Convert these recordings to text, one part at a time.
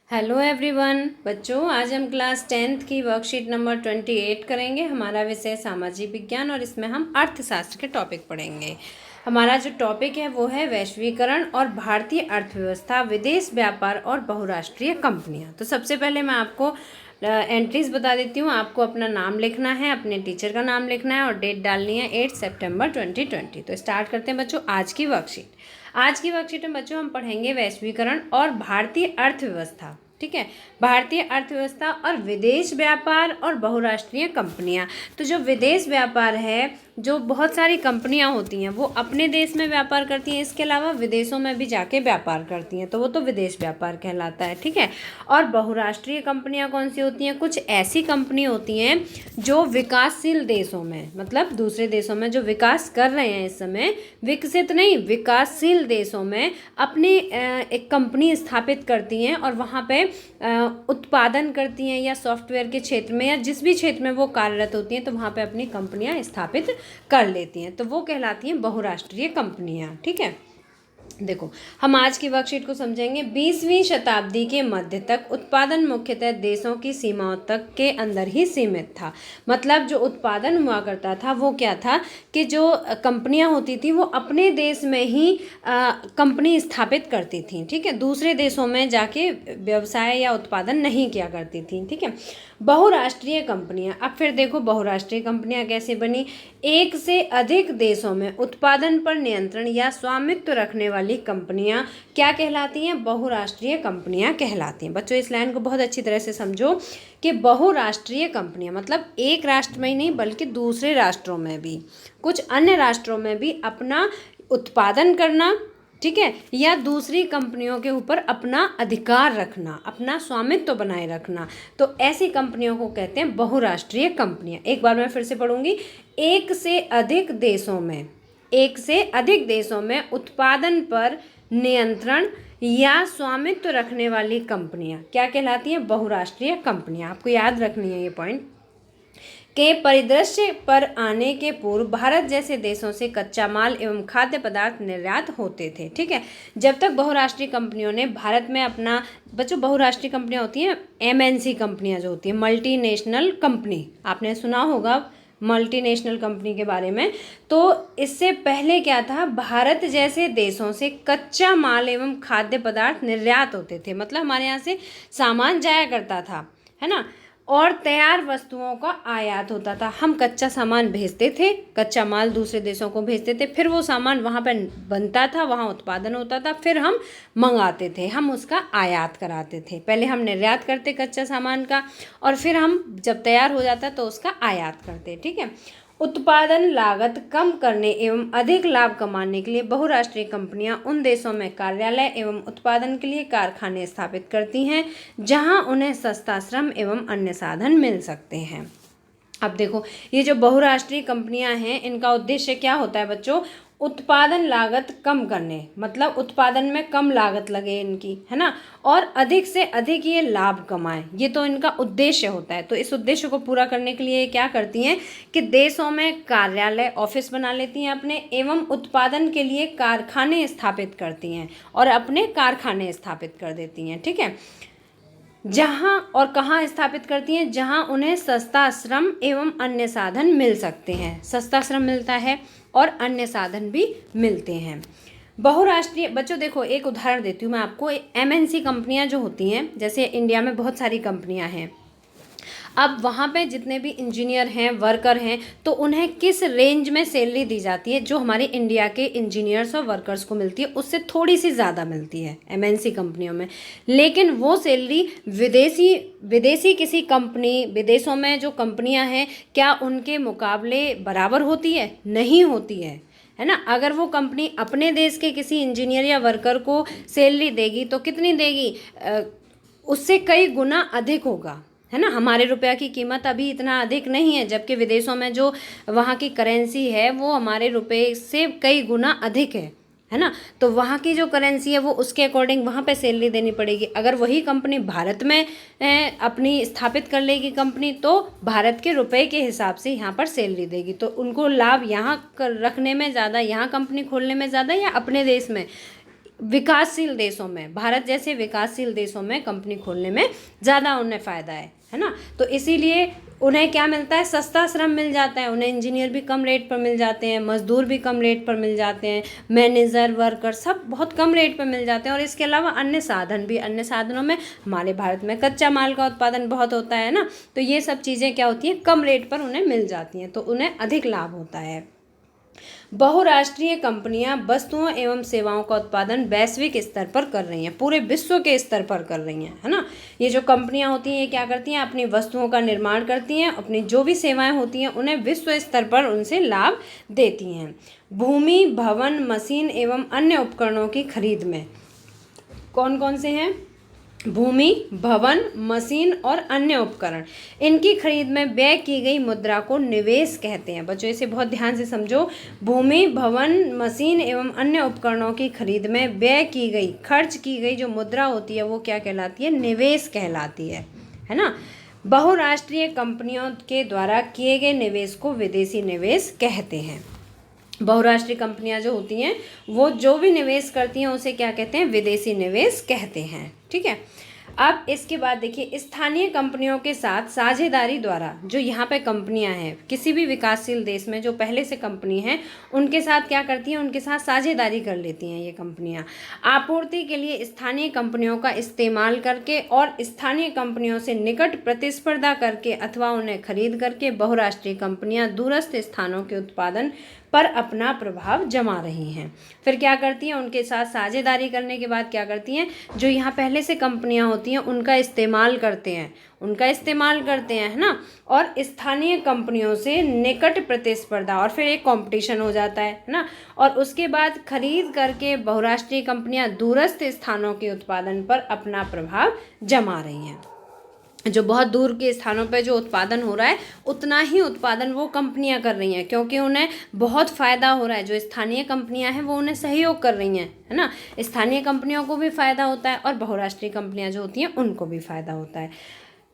Hello everyone बच्चों, आज हम क्लास 10th की वर्कशीट नंबर 28 करेंगे। हमारा विषय सामाजिक विज्ञान और इसमें हम अर्थशास्त्र के टॉपिक पढ़ेंगे। हमारा जो टॉपिक है वो है वैश्वीकरण और भारतीय अर्थव्यवस्था, विदेश व्यापार और बहुराष्ट्रीय कंपनियां। तो सबसे पहले मैं आपको एंट्रीज बता देती हूँ। आपको अपना नाम लिखना है, अपने टीचर का नाम लिखना है और डेट डालनी है 8 सितंबर 2020। तो स्टार्ट करते हैं बच्चों आज की वर्कशीट। आज की वर्कशीट में बच्चों हम पढ़ेंगे वैश्वीकरण और भारतीय अर्थव्यवस्था। ठीक है, भारतीय अर्थव्यवस्था और विदेश व्यापार और बहुराष्ट्रीय कंपनियां। तो जो विदेश व्यापार है, जो बहुत सारी कंपनियां होती हैं वो अपने देश में व्यापार करती हैं, इसके अलावा विदेशों में भी जाके व्यापार करती हैं, तो वो तो विदेश व्यापार कहलाता है। ठीक है, और बहुराष्ट्रीय कंपनियां कौन सी होती हैं? कुछ ऐसी कंपनी होती हैं जो विकासशील देशों में, मतलब दूसरे देशों में जो विकास कर रहे हैं इस समय, विकसित नहीं विकासशील देशों में अपनी एक कंपनी स्थापित करती हैं और वहाँ पे उत्पादन करती हैं, या सॉफ्टवेयर के क्षेत्र में या जिस भी क्षेत्र में वो कार्यरत होती हैं, तो वहाँ पे अपनी कंपनियां स्थापित कर लेती हैं, तो वो कहलाती हैं बहुराष्ट्रीय कंपनियां। ठीक है, देखो हम आज की वर्कशीट को समझेंगे। 20वीं शताब्दी के मध्य तक उत्पादन मुख्यतः देशों की सीमाओं तक के अंदर ही सीमित था। मतलब जो उत्पादन हुआ करता था वो क्या था कि जो कंपनियां होती थी वो अपने देश में ही कंपनी स्थापित करती थी। ठीक है, दूसरे देशों में जाके व्यवसाय या उत्पादन नहीं किया करती थी। ठीक है, बहुराष्ट्रीय कंपनियां। अब फिर देखो बहुराष्ट्रीय कंपनियां कैसे बनी। एक से अधिक देशों में उत्पादन पर नियंत्रण या स्वामित्व रखने वाली कंपनियां क्या कहलाती हैं? बहुराष्ट्रीय कंपनियां कहलाती हैं। बच्चों इस लाइन को बहुत अच्छी तरह से समझो कि बहुराष्ट्रीय कंपनियां मतलब एक राष्ट्र में ही नहीं बल्कि दूसरे राष्ट्रों में भी, कुछ अन्य राष्ट्रों में भी अपना उत्पादन करना, ठीक है, या दूसरी कंपनियों के ऊपर अपना अधिकार रखना, अपना स्वामित्व बनाए रखना, तो ऐसी कंपनियों को कहते हैं बहुराष्ट्रीय कंपनियां। एक बार मैं फिर से पढ़ूंगी। एक से अधिक देशों में उत्पादन पर नियंत्रण या स्वामित्व रखने वाली कंपनियां क्या कहलाती हैं? बहुराष्ट्रीय कंपनियां। आपको याद रखनी है ये पॉइंट के परिदृश्य पर आने के पूर्व भारत जैसे देशों से कच्चा माल एवं खाद्य पदार्थ निर्यात होते थे। ठीक है, जब तक बहुराष्ट्रीय कंपनियों ने भारत में अपना, बच्चों बहुराष्ट्रीय कंपनियां होती हैं एमएनसी कंपनियां जो होती हैं, मल्टीनेशनल कंपनी, आपने सुना होगा मल्टीनेशनल कंपनी के बारे में। तो इससे पहले क्या था, भारत जैसे देशों से कच्चा माल एवं खाद्य पदार्थ निर्यात होते थे, मतलब हमारे यहाँ से सामान जाया करता था, है ना, और तैयार वस्तुओं का आयात होता था। हम कच्चा सामान भेजते थे, कच्चा माल दूसरे देशों को भेजते थे, फिर वो सामान वहाँ पर बनता था, वहाँ उत्पादन होता था, फिर हम मंगाते थे, हम उसका आयात कराते थे। पहले हम निर्यात करते कच्चा सामान का और फिर हम जब तैयार हो जाता तो उसका आयात करते। ठीक है, उत्पादन लागत कम करने एवं अधिक लाभ कमाने के लिए बहुराष्ट्रीय कंपनियां उन देशों में कार्यालय एवं उत्पादन के लिए कारखाने स्थापित करती हैं जहां उन्हें सस्ता श्रम एवं अन्य साधन मिल सकते हैं। अब देखो ये जो बहुराष्ट्रीय कंपनियां हैं इनका उद्देश्य क्या होता है बच्चों? उत्पादन लागत कम करने, मतलब उत्पादन में कम लागत लगे इनकी, है ना, और अधिक से अधिक ये लाभ कमाएं, ये तो इनका उद्देश्य होता है। तो इस उद्देश्य को पूरा करने के लिए क्या करती हैं कि देशों में कार्यालय ऑफिस बना लेती हैं अपने, एवं उत्पादन के लिए कारखाने स्थापित करती हैं और अपने कारखाने स्थापित कर देती हैं। ठीक है, जहां और कहाँ स्थापित करती हैं? जहां उन्हें सस्ता श्रम एवं अन्य साधन मिल सकते हैं। सस्ता श्रम मिलता है और अन्य साधन भी मिलते हैं। बहुराष्ट्रीय, बच्चों देखो एक उदाहरण देती हूँ मैं आपको। एमएनसी कंपनियां जो होती हैं, जैसे इंडिया में बहुत सारी कंपनियां हैं, अब वहाँ पे जितने भी इंजीनियर हैं, वर्कर हैं, तो उन्हें किस रेंज में सैलरी दी जाती है? जो हमारे इंडिया के इंजीनियर्स और वर्कर्स को मिलती है उससे थोड़ी सी ज़्यादा मिलती है एमएनसी कंपनियों में। लेकिन वो सैलरी विदेशी किसी कंपनी, विदेशों में जो कंपनियां हैं, क्या उनके मुकाबले बराबर होती है? नहीं होती है ना। अगर वो कंपनी अपने देश के किसी इंजीनियर या वर्कर को सैलरी देगी तो कितनी देगी? उससे कई गुना अधिक होगा, है ना। हमारे रुपया की कीमत अभी इतना अधिक नहीं है, जबकि विदेशों में जो वहाँ की करेंसी है वो हमारे रुपये से कई गुना अधिक है ना। तो वहाँ की जो करेंसी है वो उसके अकॉर्डिंग वहाँ पे सैलरी देनी पड़ेगी। अगर वही कंपनी भारत में अपनी स्थापित कर लेगी कंपनी, तो भारत के रुपए के हिसाब से यहाँ पर सैलरी देगी, तो उनको लाभ यहाँ रखने में ज़्यादा, यहाँ कंपनी खोलने में ज़्यादा या अपने देश में, विकासशील देशों में, भारत जैसे विकासशील देशों में कंपनी खोलने में ज़्यादा उन्हें फ़ायदा है ना। तो इसीलिए उन्हें क्या मिलता है, सस्ता श्रम मिल जाता है, उन्हें इंजीनियर भी कम रेट पर मिल जाते हैं, मजदूर भी कम रेट पर मिल जाते हैं, मैनेजर वर्कर सब बहुत कम रेट पर मिल जाते हैं। और इसके अलावा अन्य साधन भी, अन्य साधनों में हमारे भारत में कच्चा माल का उत्पादन बहुत होता है ना, तो ये सब चीज़ें क्या होती हैं, कम रेट पर उन्हें मिल जाती हैं, तो उन्हें अधिक लाभ होता है। बहुराष्ट्रीय कंपनियां वस्तुओं एवं सेवाओं का उत्पादन वैश्विक स्तर पर कर रही हैं, पूरे विश्व के स्तर पर कर रही हैं, है ना। ये जो कंपनियां होती हैं ये क्या करती हैं, अपनी वस्तुओं का निर्माण करती हैं, अपनी जो भी सेवाएं होती हैं उन्हें विश्व स्तर पर उनसे लाभ देती हैं। भूमि, भवन, मशीन एवं अन्य उपकरणों की खरीद में कौन कौन से हैं, भूमि, भवन, मशीन और अन्य उपकरण, इनकी खरीद में व्यय की गई मुद्रा को निवेश कहते हैं। बच्चों इसे बहुत ध्यान से समझो, भूमि, भवन, मशीन एवं अन्य उपकरणों की खरीद में व्यय की गई, खर्च की गई जो मुद्रा होती है वो क्या कहलाती है, निवेश कहलाती है ना। बहुराष्ट्रीय कंपनियों के द्वारा किए गए निवेश को विदेशी निवेश कहते हैं। बहुराष्ट्रीय कंपनियां जो होती हैं वो जो भी निवेश करती हैं उसे क्या कहते हैं, विदेशी निवेश कहते हैं। ठीक है, अब इसके बाद देखिए, स्थानीय कंपनियों के साथ साझेदारी द्वारा, जो यहाँ पे कंपनियां हैं किसी भी विकासशील देश में जो पहले से कंपनी हैं उनके साथ क्या करती हैं, उनके साथ साझेदारी कर लेती हैं ये कंपनियां, आपूर्ति के लिए स्थानीय कंपनियों का इस्तेमाल करके और स्थानीय कंपनियों से निकट प्रतिस्पर्धा करके अथवा उन्हें खरीद करके बहुराष्ट्रीय कंपनियां दूरस्थ स्थानों के उत्पादन पर अपना प्रभाव जमा रही हैं। फिर क्या करती हैं, उनके साथ साझेदारी करने के बाद क्या करती हैं, जो यहाँ पहले से कंपनियाँ होती हैं उनका इस्तेमाल करते हैं, है ना, और स्थानीय कंपनियों से निकट प्रतिस्पर्धा, और फिर एक कंपटीशन हो जाता है ना, और उसके बाद खरीद करके बहुराष्ट्रीय कंपनियाँ दूरस्थ स्थानों के उत्पादन पर अपना प्रभाव जमा रही हैं। जो बहुत दूर के स्थानों पर जो उत्पादन हो रहा है उतना ही उत्पादन वो कंपनियां कर रही हैं, क्योंकि उन्हें बहुत फ़ायदा हो रहा है। जो स्थानीय कंपनियां हैं वो उन्हें सहयोग कर रही हैं, है ना, स्थानीय कंपनियों को भी फ़ायदा होता है और बहुराष्ट्रीय कंपनियां जो होती हैं उनको भी फ़ायदा होता है।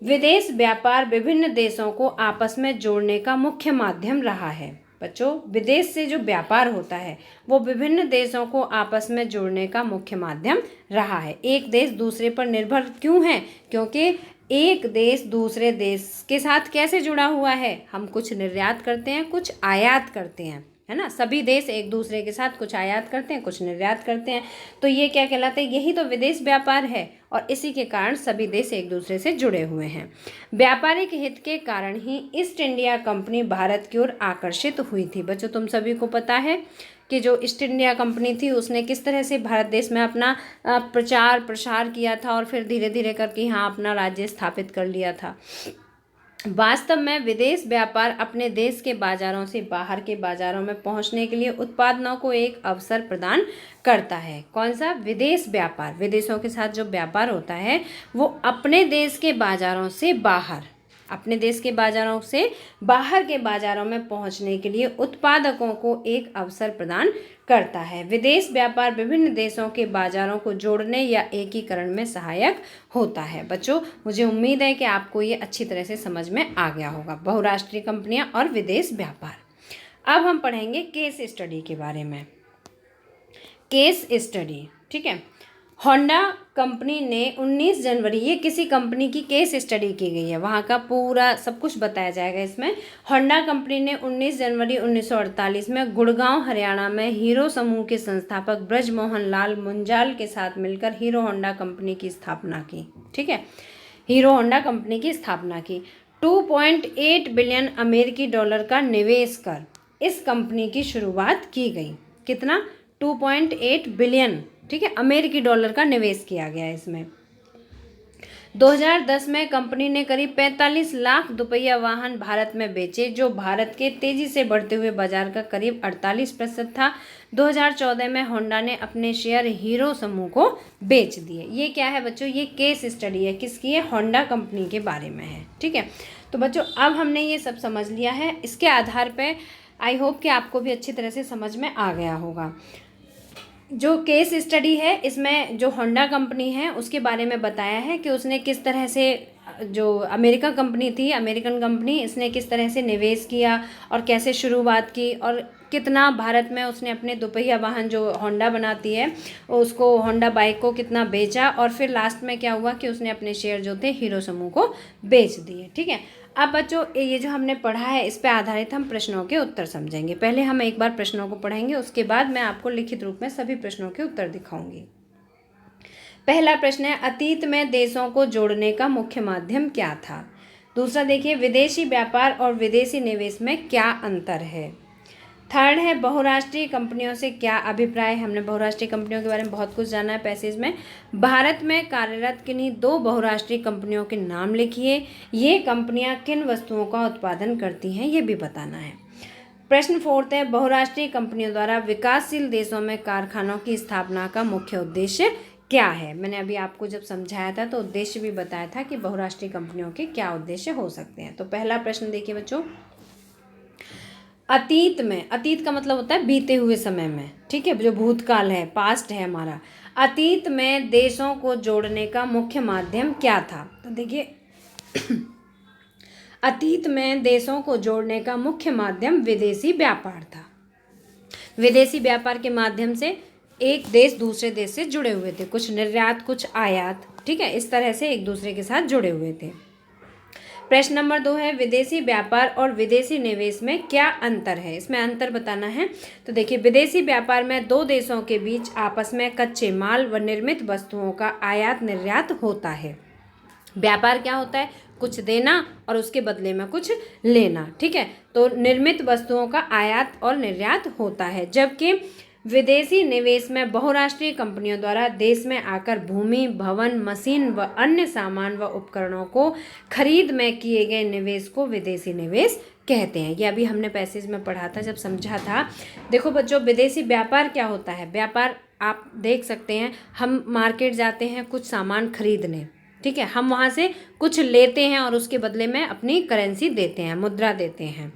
विदेश व्यापार विभिन्न देशों को आपस में जोड़ने का मुख्य माध्यम रहा है। बच्चों, विदेश से जो व्यापार होता है वो विभिन्न देशों को आपस में जोड़ने का मुख्य माध्यम रहा है। एक देश दूसरे पर निर्भर क्यों है, क्योंकि एक देश दूसरे देश के साथ कैसे जुड़ा हुआ है, हम कुछ निर्यात करते हैं, कुछ आयात करते हैं, है ना, सभी देश एक दूसरे के साथ कुछ आयात करते हैं, कुछ निर्यात करते हैं, तो ये क्या कहलाता है, यही तो विदेश व्यापार है, और इसी के कारण सभी देश एक दूसरे से जुड़े हुए हैं। व्यापारिक हित के कारण ही ईस्ट इंडिया कंपनी भारत की ओर आकर्षित हुई थी। बच्चों, तुम सभी को पता है कि जो ईस्ट इंडिया कंपनी थी उसने किस तरह से भारत देश में अपना प्रचार प्रसार किया था और फिर धीरे धीरे करके यहाँ अपना राज्य स्थापित कर लिया था। वास्तव में विदेश व्यापार अपने देश के बाजारों से बाहर के बाजारों में पहुंचने के लिए उत्पादनों को एक अवसर प्रदान करता है। कौन सा, विदेश व्यापार, विदेशों के साथ जो व्यापार होता है वो अपने देश के बाजारों से बाहर, अपने देश के बाजारों से बाहर के बाजारों में पहुंचने के लिए उत्पादकों को एक अवसर प्रदान करता है। विदेश व्यापार विभिन्न देशों के बाजारों को जोड़ने या एकीकरण में सहायक होता है। बच्चों, मुझे उम्मीद है कि आपको ये अच्छी तरह से समझ में आ गया होगा, बहुराष्ट्रीय कंपनियां और विदेश व्यापार। अब हम पढ़ेंगे केस स्टडी के बारे में। केस स्टडी, ठीक है, होंडा कंपनी ने 19 जनवरी, ये किसी कंपनी की केस स्टडी की गई है, वहाँ का पूरा सब कुछ बताया जाएगा इसमें। होंडा कंपनी ने 19 जनवरी 1948 में गुड़गांव हरियाणा में हीरो समूह के संस्थापक ब्रजमोहन लाल मुंजाल के साथ मिलकर हीरो होंडा कंपनी की स्थापना की। ठीक है, हीरो होंडा कंपनी की स्थापना की। 2.8 बिलियन अमेरिकी डॉलर का निवेश कर इस कंपनी की शुरुआत की गई। कितना, 2.8 बिलियन, ठीक है, अमेरिकी डॉलर का निवेश किया गया इसमें। 2010 में कंपनी ने करीब 45 लाख दोपहिया वाहन भारत में बेचे, जो भारत के तेजी से बढ़ते हुए बाजार का करीब 48% था। 2014 में होंडा ने अपने शेयर हीरो समूह को बेच दिए। ये क्या है बच्चों, ये केस स्टडी है, किसकी है, होंडा कंपनी के बारे में है। ठीक है, तो बच्चों अब हमने ये सब समझ लिया है, इसके आधार पर आई होप कि आपको भी अच्छी तरह से समझ में आ गया होगा। जो केस स्टडी है इसमें जो होंडा कंपनी है उसके बारे में बताया है कि उसने किस तरह से, जो अमेरिका कंपनी थी, अमेरिकन कंपनी, इसने किस तरह से निवेश किया और कैसे शुरुआत की और कितना भारत में उसने अपने दोपहिया वाहन जो होंडा बनाती है उसको, होंडा बाइक को कितना बेचा, और फिर लास्ट में क्या हुआ कि उसने अपने शेयर जो थे हीरो समूह को बेच दिए। ठीक है, अब बच्चों ये जो हमने पढ़ा है इस पे आधारित हम प्रश्नों के उत्तर समझेंगे। पहले हम एक बार प्रश्नों को पढ़ेंगे, उसके बाद मैं आपको लिखित रूप में सभी प्रश्नों के उत्तर दिखाऊंगी। पहला प्रश्न है, अतीत में देशों को जोड़ने का मुख्य माध्यम क्या था। दूसरा देखिए, विदेशी व्यापार और विदेशी निवेश में क्या अंतर है। थर्ड है, बहुराष्ट्रीय कंपनियों से क्या अभिप्राय। हमने बहुराष्ट्रीय कंपनियों के बारे में बहुत कुछ जाना है पैसेज में। भारत में कार्यरत किन्हीं 2 बहुराष्ट्रीय कंपनियों के नाम लिखिए। ये कंपनियां किन वस्तुओं का उत्पादन करती हैं, ये भी बताना है। प्रश्न फोर्थ है, बहुराष्ट्रीय कंपनियों द्वारा विकासशील देशों में कारखानों की स्थापना का मुख्य उद्देश्य क्या है। मैंने अभी आपको जब समझाया था तो उद्देश्य भी बताया था कि बहुराष्ट्रीय कंपनियों के क्या उद्देश्य हो सकते हैं। तो पहला प्रश्न देखिए बच्चों, अतीत में, अतीत का मतलब होता है बीते हुए समय में, ठीक है, जो भूतकाल है, पास्ट है हमारा। अतीत में देशों को जोड़ने का मुख्य माध्यम क्या था। तो देखिए अतीत में देशों को जोड़ने का मुख्य माध्यम विदेशी व्यापार था। विदेशी व्यापार के माध्यम से एक देश दूसरे देश से जुड़े हुए थे, कुछ निर्यात कुछ आयात, ठीक है, इस तरह से एक दूसरे के साथ जुड़े हुए थे। प्रश्न नंबर 2 है, विदेशी व्यापार और विदेशी निवेश में क्या अंतर है। इसमें अंतर बताना है। तो देखिए, विदेशी व्यापार में 2 देशों के बीच आपस में कच्चे माल व निर्मित वस्तुओं का आयात निर्यात होता है। व्यापार क्या होता है, कुछ देना और उसके बदले में कुछ लेना, ठीक है। तो निर्मित वस्तुओं का आयात और निर्यात होता है। जबकि विदेशी निवेश में बहुराष्ट्रीय कंपनियों द्वारा देश में आकर भूमि, भवन, मशीन व अन्य सामान व उपकरणों को खरीद में किए गए निवेश को विदेशी निवेश कहते हैं। ये अभी हमने पैसेज में पढ़ा था जब समझा था। देखो बच्चों, विदेशी व्यापार क्या होता है। व्यापार आप देख सकते हैं, हम मार्केट जाते हैं कुछ सामान खरीदने, ठीक है, हम वहाँ से कुछ लेते हैं और उसके बदले में अपनी करेंसी देते हैं, मुद्रा देते हैं।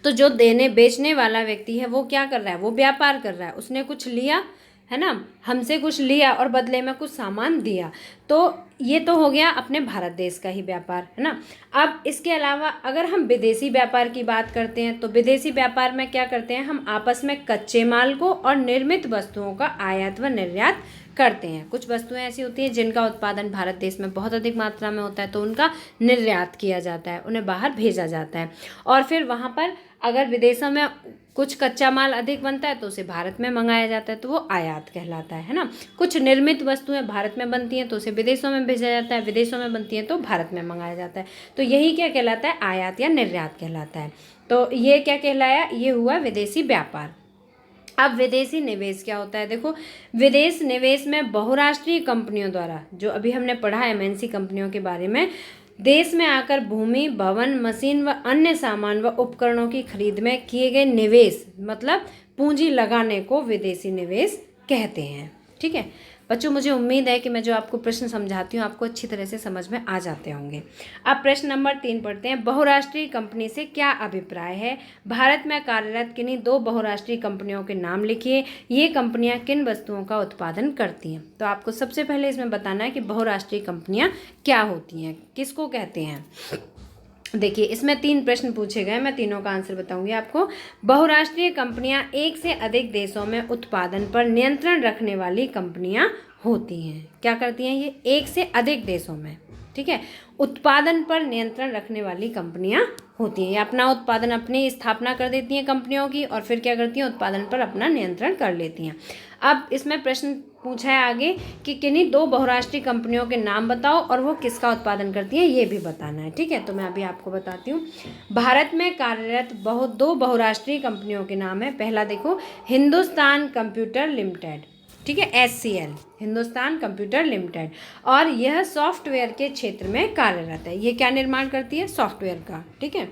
तो जो देने बेचने वाला व्यक्ति है वो क्या कर रहा है, वो व्यापार कर रहा है। उसने कुछ लिया है ना, हमसे कुछ लिया और बदले में कुछ सामान दिया। तो ये तो हो गया अपने भारत देश का ही व्यापार, है ना। अब इसके अलावा अगर हम विदेशी व्यापार की बात करते हैं तो विदेशी व्यापार में क्या करते हैं, हम आपस में कच्चे माल को और निर्मित वस्तुओं का आयात व निर्यात करते हैं। कुछ वस्तुएं ऐसी होती हैं जिनका उत्पादन भारत देश में बहुत अधिक मात्रा में होता है, तो उनका निर्यात किया जाता है, उन्हें बाहर भेजा जाता है। और फिर वहाँ पर अगर विदेशों में कुछ कच्चा माल अधिक बनता है तो उसे भारत में मंगाया जाता है, तो वो आयात कहलाता है ना। कुछ निर्मित वस्तुएं भारत में बनती हैं तो उसे विदेशों में भेजा जाता है, विदेशों में बनती हैं तो भारत में मंगाया जाता है। तो यही क्या कहलाता है, आयात या निर्यात कहलाता है। तो ये क्या कहलाया, ये हुआ विदेशी व्यापार। अब विदेशी निवेश क्या होता है। देखो, विदेश निवेश में बहुराष्ट्रीय कंपनियों द्वारा, जो अभी हमने पढ़ा एमएनसी कंपनियों के बारे में, देश में आकर भूमि, भवन, मशीन व अन्य सामान व उपकरणों की खरीद में किए गए निवेश, मतलब पूंजी लगाने को विदेशी निवेश कहते हैं। ठीक है बच्चों, मुझे उम्मीद है कि मैं जो आपको प्रश्न समझाती हूँ आपको अच्छी तरह से समझ में आ जाते होंगे। अब प्रश्न नंबर 3 पढ़ते हैं, बहुराष्ट्रीय कंपनी से क्या अभिप्राय है। भारत में कार्यरत किन्हीं 2 बहुराष्ट्रीय कंपनियों के नाम लिखिए। ये कंपनियां किन वस्तुओं का उत्पादन करती हैं। तो आपको सबसे पहले इसमें बताना है कि बहुराष्ट्रीय कंपनियां क्या होती हैं, किसको कहते हैं। देखिए, इसमें 3 प्रश्न पूछे गए, मैं तीनों का आंसर बताऊंगी आपको। बहुराष्ट्रीय कंपनियां एक से अधिक देशों में उत्पादन पर नियंत्रण रखने वाली कंपनियां होती हैं। क्या करती हैं ये, एक से अधिक देशों में, ठीक है, उत्पादन पर नियंत्रण रखने वाली कंपनियां होती हैं। ये अपना उत्पादन अपनी स्थापना कर देती हैं कंपनियों की, और फिर क्या करती हैं, उत्पादन पर अपना नियंत्रण कर लेती हैं। अब इसमें प्रश्न पूछा है आगे कि किन्हीं 2 बहुराष्ट्रीय कंपनियों के नाम बताओ और वो किसका उत्पादन करती हैं, ये भी बताना है। ठीक है, तो मैं अभी आपको बताती हूँ। भारत में कार्यरत 2 बहुराष्ट्रीय कंपनियों के नाम है। पहला देखो, हिंदुस्तान कंप्यूटर लिमिटेड, ठीक है, HCL, हिंदुस्तान कंप्यूटर लिमिटेड, और यह सॉफ्टवेयर के क्षेत्र में कार्यरत है। ये क्या निर्माण करती है, सॉफ्टवेयर का, ठीक है,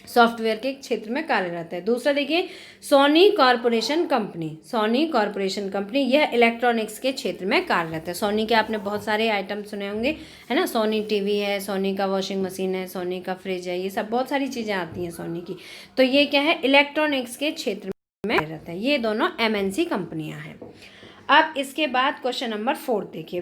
सॉफ्टवेयर के क्षेत्र में कार्यरत है। दूसरा देखिए, Sony Corporation company, Sony Corporation company, यह इलेक्ट्रॉनिक्स के क्षेत्र में कार्यरत है। सोनी के आपने बहुत सारे आइटम सुने होंगे, है ना, सोनी टीवी है, सोनी का वॉशिंग मशीन है, सोनी का फ्रिज है, ये सब बहुत सारी चीज़ें आती हैं सोनी की। तो ये क्या है, इलेक्ट्रॉनिक्स के क्षेत्र में कार्यरत है। ये दोनों MNC कंपनियां हैं। अब इसके बाद क्वेश्चन नंबर 4 देखिए,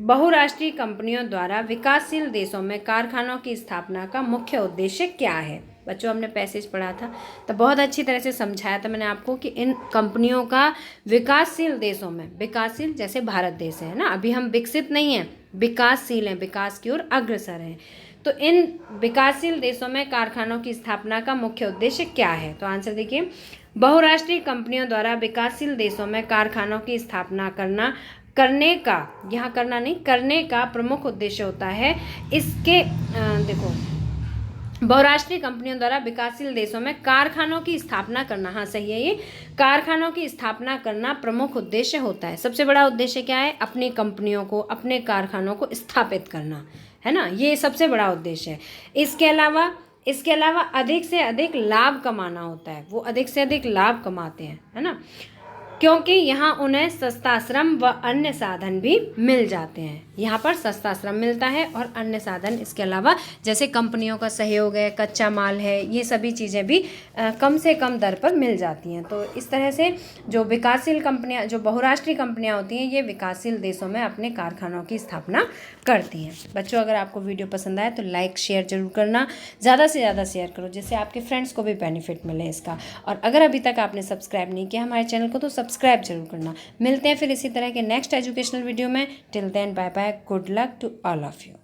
बहुराष्ट्रीय कंपनियों द्वारा विकासशील देशों में कारखानों की स्थापना का मुख्य उद्देश्य क्या है। बच्चों हमने पैसेज पढ़ा था तो बहुत अच्छी तरह से समझाया था मैंने आपको कि इन कंपनियों का विकासशील देशों में, विकासशील जैसे भारत देश है ना, अभी हम विकसित नहीं हैं, विकासशील हैं, विकास की ओर अग्रसर हैं। तो इन विकासशील देशों में कारखानों की स्थापना का मुख्य उद्देश्य क्या है? तो आंसर देखिए, बहुराष्ट्रीय कंपनियों द्वारा विकासशील देशों में कारखानों की स्थापना करने का, यहाँ करना नहीं, करने का प्रमुख उद्देश्य होता है इसके देखो, बहुराष्ट्रीय कंपनियों द्वारा विकासशील देशों में कारखानों की स्थापना करना, हाँ सही है ये, कारखानों की स्थापना करना प्रमुख उद्देश्य होता है। सबसे बड़ा उद्देश्य क्या है? अपनी कंपनियों को, अपने कारखानों को स्थापित करना, है ना, ये सबसे बड़ा उद्देश्य है। इसके अलावा अधिक से अधिक लाभ कमाना होता है, वो अधिक से अधिक लाभ कमाते हैं, है ना, क्योंकि यहाँ उन्हें सस्ता श्रम व अन्य साधन भी मिल जाते हैं। यहाँ पर सस्ता श्रम मिलता है और अन्य साधन, इसके अलावा जैसे कंपनियों का सहयोग है, कच्चा माल है, ये सभी चीज़ें भी कम से कम दर पर मिल जाती हैं। तो इस तरह से जो विकासशील कंपनियाँ, जो बहुराष्ट्रीय कंपनियाँ होती हैं, ये विकासशील देशों में अपने कारखानों की स्थापना करती हैं। बच्चों अगर आपको वीडियो पसंद आए तो लाइक शेयर जरूर करना, ज़्यादा से ज़्यादा शेयर करो जिससे आपके फ्रेंड्स को भी बेनिफिट मिले इसका। और अगर अभी तक आपने सब्सक्राइब नहीं किया हमारे चैनल को तो सब्सक्राइब जरूर करना। मिलते हैं फिर इसी तरह के नेक्स्ट एजुकेशनल वीडियो में। Till then bye bye, good luck to all of you.